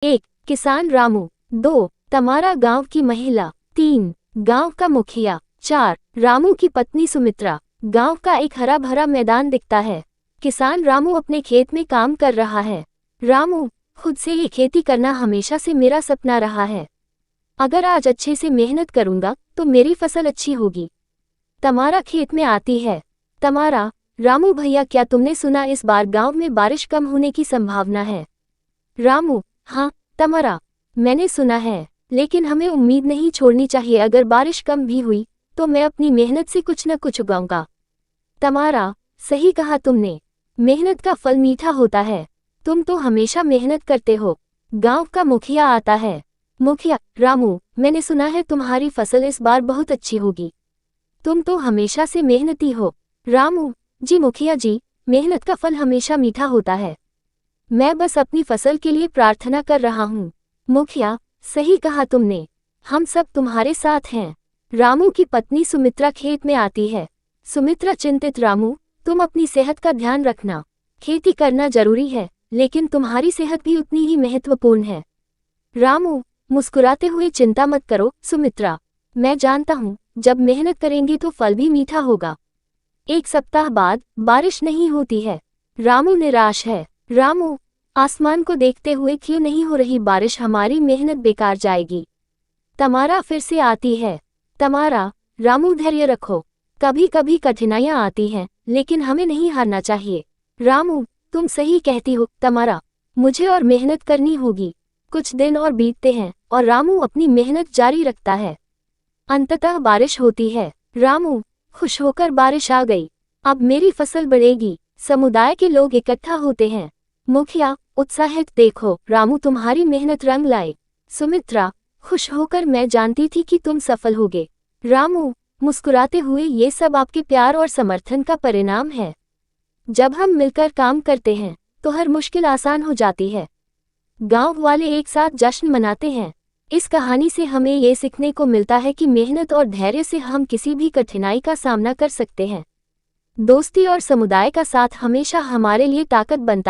1. किसान रामू। 2. तमारा गांव की महिला। 3. गांव का मुखिया। 4. रामू की पत्नी सुमित्रा। गांव का एक हरा भरा मैदान दिखता है। किसान रामू अपने खेत में काम कर रहा है। रामू, खुद से ये खेती करना हमेशा से मेरा सपना रहा है। अगर आज अच्छे से मेहनत करूंगा तो मेरी फसल अच्छी होगी। तमारा खेत में आती है। तमारा, रामू भैया, क्या तुमने सुना इस बार गांव में बारिश कम होने की संभावना है? रामू, हाँ तमारा, मैंने सुना है, लेकिन हमें उम्मीद नहीं छोड़नी चाहिए। अगर बारिश कम भी हुई तो मैं अपनी मेहनत से कुछ न कुछ उगाऊंगा। तमारा, सही कहा तुमने, मेहनत का फल मीठा होता है। तुम तो हमेशा मेहनत करते हो। गांव का मुखिया आता है। मुखिया, रामू, मैंने सुना है तुम्हारी फसल इस बार बहुत अच्छी होगी। तुम तो हमेशा से मेहनती हो। रामू, जी मुखिया जी, मेहनत का फल हमेशा मीठा होता है। मैं बस अपनी फसल के लिए प्रार्थना कर रहा हूँ। मुखिया, सही कहा तुमने, हम सब तुम्हारे साथ हैं। रामू की पत्नी सुमित्रा खेत में आती है। सुमित्रा चिंतित, रामू, तुम अपनी सेहत का ध्यान रखना। खेती करना जरूरी है, लेकिन तुम्हारी सेहत भी उतनी ही महत्वपूर्ण है। रामू, मुस्कुराते हुए, चिंता मत करो सुमित्रा, मैं जानता हूँ जब मेहनत करेंगे तो फल भी मीठा होगा। 1 सप्ताह बाद बारिश नहीं होती है। रामू निराश है। रामू, आसमान को देखते हुए, क्यों नहीं हो रही बारिश? हमारी मेहनत बेकार जाएगी। तमारा फिर से आती है। तमारा, रामू धैर्य रखो, कभी कभी कठिनाइयां आती हैं, लेकिन हमें नहीं हारना चाहिए। रामू, तुम सही कहती हो तमारा, मुझे और मेहनत करनी होगी। कुछ दिन और बीतते हैं और रामू अपनी मेहनत जारी रखता है। अंततः बारिश होती है। रामू खुश होकर, बारिश आ गई, अब मेरी फसल बढ़ेगी। समुदाय के लोग इकट्ठा होते हैं। मुखिया उत्साहित, देखो रामू, तुम्हारी मेहनत रंग लाए। सुमित्रा खुश होकर, मैं जानती थी कि तुम सफल होगे। रामू मुस्कुराते हुए, ये सब आपके प्यार और समर्थन का परिणाम है। जब हम मिलकर काम करते हैं तो हर मुश्किल आसान हो जाती है। गांव वाले एक साथ जश्न मनाते हैं। इस कहानी से हमें ये सीखने को मिलता है कि मेहनत और धैर्य से हम किसी भी कठिनाई का सामना कर सकते हैं। दोस्ती और समुदाय का साथ हमेशा हमारे लिए ताकत बनता है।